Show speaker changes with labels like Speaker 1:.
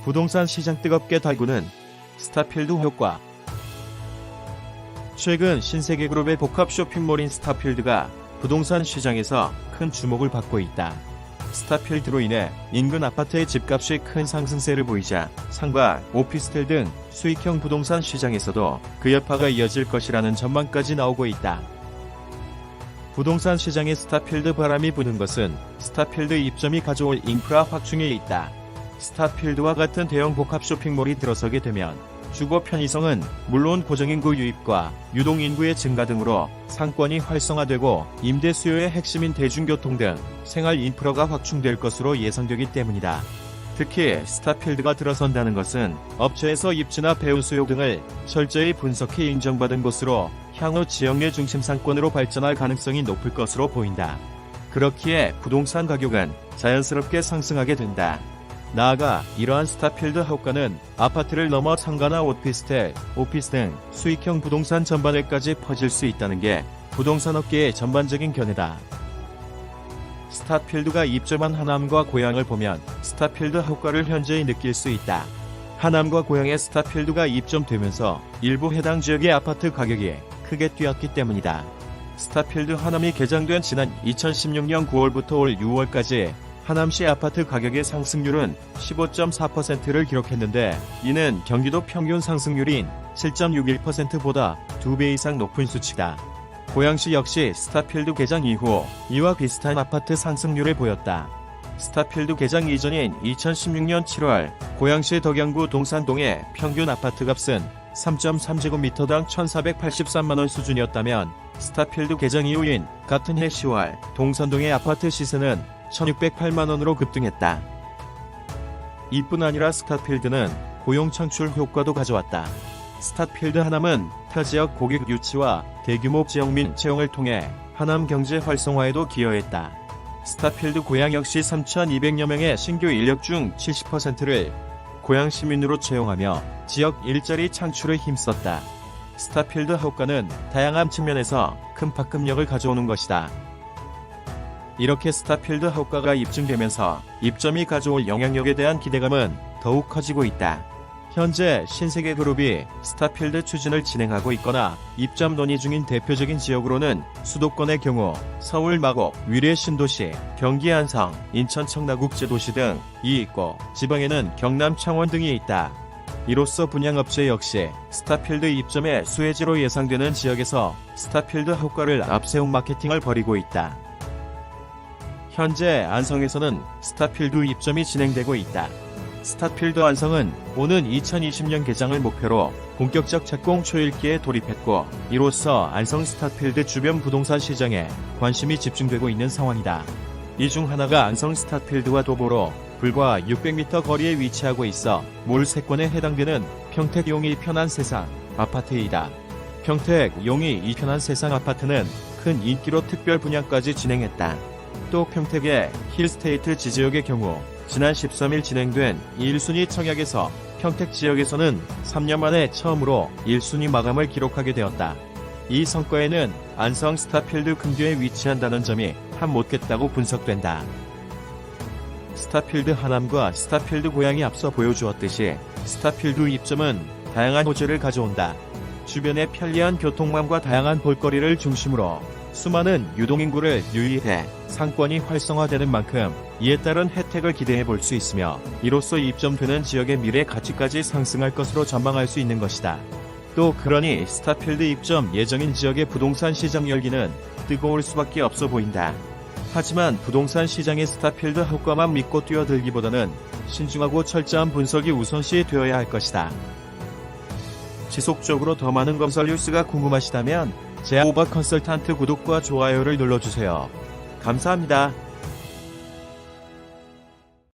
Speaker 1: 부동산 시장 뜨겁게 달구는 스타필드 효과. 최근 신세계그룹의 복합 쇼핑몰인 스타필드가 부동산 시장에서 큰 주목을 받고 있다. 스타필드로 인해 인근 아파트의 집값이 큰 상승세를 보이자 상가, 오피스텔 등 수익형 부동산 시장에서도 그 여파가 이어질 것이라는 전망까지 나오고 있다. 부동산 시장에 스타필드 바람이 부는 것은 스타필드 입점이 가져올 인프라 확충에 있다. 스타필드와 같은 대형 복합 쇼핑몰이 들어서게 되면 주거 편의성은 물론 고정인구 유입과 유동인구의 증가 등으로 상권이 활성화되고 임대 수요의 핵심인 대중교통 등 생활 인프라가 확충될 것으로 예상되기 때문이다. 특히 스타필드가 들어선다는 것은 업체에서 입지나 배우 수요 등을 철저히 분석해 인정받은 곳으로 향후 지역 내 중심 상권으로 발전할 가능성이 높을 것으로 보인다. 그렇기에 부동산 가격은 자연스럽게 상승하게 된다. 나아가 이러한 스타필드 효과는 아파트를 넘어 상가나 오피스텔, 오피스 등 수익형 부동산 전반에까지 퍼질 수 있다는 게 부동산 업계의 전반적인 견해다. 스타필드가 입점한 하남과 고양을 보면 스타필드 효과를 현저히 느낄 수 있다. 하남과 고양에 스타필드가 입점되면서 일부 해당 지역의 아파트 가격이 크게 뛰었기 때문이다. 스타필드 하남이 개장된 지난 2016년 9월부터 올 6월까지 하남시 아파트 가격의 상승률은 15.4%를 기록했는데 이는 경기도 평균 상승률인 7.61%보다 2배 이상 높은 수치다. 고양시 역시 스타필드 개장 이후 이와 비슷한 아파트 상승률을 보였다. 스타필드 개장 이전인 2016년 7월 고양시 덕양구 동산동의 평균 아파트값은 3.3제곱미터당 1,483만원 수준이었다면 스타필드 개장 이후인 같은 해 10월 동산동의 아파트 시세는 1,608만원으로 급등했다. 이뿐 아니라 스타필드는 고용 창출 효과도 가져왔다. 스타필드 하남은 타 지역 고객 유치와 대규모 지역민 채용을 통해 하남 경제 활성화에도 기여했다. 스타필드 고양 역시 3,200여 명의 신규 인력 중 70%를 고양 시민으로 채용하며 지역 일자리 창출에 힘썼다. 스타필드 효과는 다양한 측면에서 큰 파급력을 가져오는 것이다. 이렇게 스타필드 효과가 입증되면서 입점이 가져올 영향력에 대한 기대감은 더욱 커지고 있다. 현재 신세계그룹이 스타필드 추진을 진행하고 있거나 입점 논의 중인 대표적인 지역으로는 수도권의 경우 서울 마곡, 위례 신도시, 경기 안성, 인천 청라국제도시 등이 있고 지방에는 경남 창원 등이 있다. 이로써 분양업체 역시 스타필드 입점의 수혜지로 예상되는 지역에서 스타필드 효과를 앞세운 마케팅을 벌이고 있다. 현재 안성에서는 스타필드 입점이 진행되고 있다. 스타필드 안성은 오는 2020년 개장을 목표로 본격적 착공 초일기에 돌입했고 이로써 안성 스타필드 주변 부동산 시장에 관심이 집중되고 있는 상황이다. 이 중 하나가 안성 스타필드와 도보로 불과 600m 거리에 위치하고 있어 몰 세권에 해당되는 평택 용이 편한 세상 아파트이다. 평택 용이 이 편한 세상 아파트는 큰 인기로 특별 분양까지 진행했다. 또 평택의 힐스테이트 지지역의 경우 지난 13일 진행된 1순위 청약에서 평택 지역에서는 3년 만에 처음으로 1순위 마감을 기록하게 되었다. 이 성과에는 안성 스타필드 근교에 위치한다는 점이 한몫했다고 분석된다. 스타필드 하남과 스타필드 고양이 앞서 보여주었듯이 스타필드 입점은 다양한 호재를 가져온다. 주변의 편리한 교통망과 다양한 볼거리를 중심으로 수많은 유동인구를 유입해 상권이 활성화되는 만큼 이에 따른 혜택을 기대해 볼 수 있으며 이로써 입점되는 지역의 미래 가치까지 상승할 것으로 전망할 수 있는 것이다. 또 그러니 스타필드 입점 예정인 지역의 부동산 시장 열기는 뜨거울 수밖에 없어 보인다. 하지만 부동산 시장의 스타필드 효과만 믿고 뛰어들기보다는 신중하고 철저한 분석이 우선시 되어야 할 것이다. 지속적으로 더 많은 건설 뉴스가 궁금하시다면 제아오바 컨설턴트 구독과 좋아요를 눌러주세요. 감사합니다.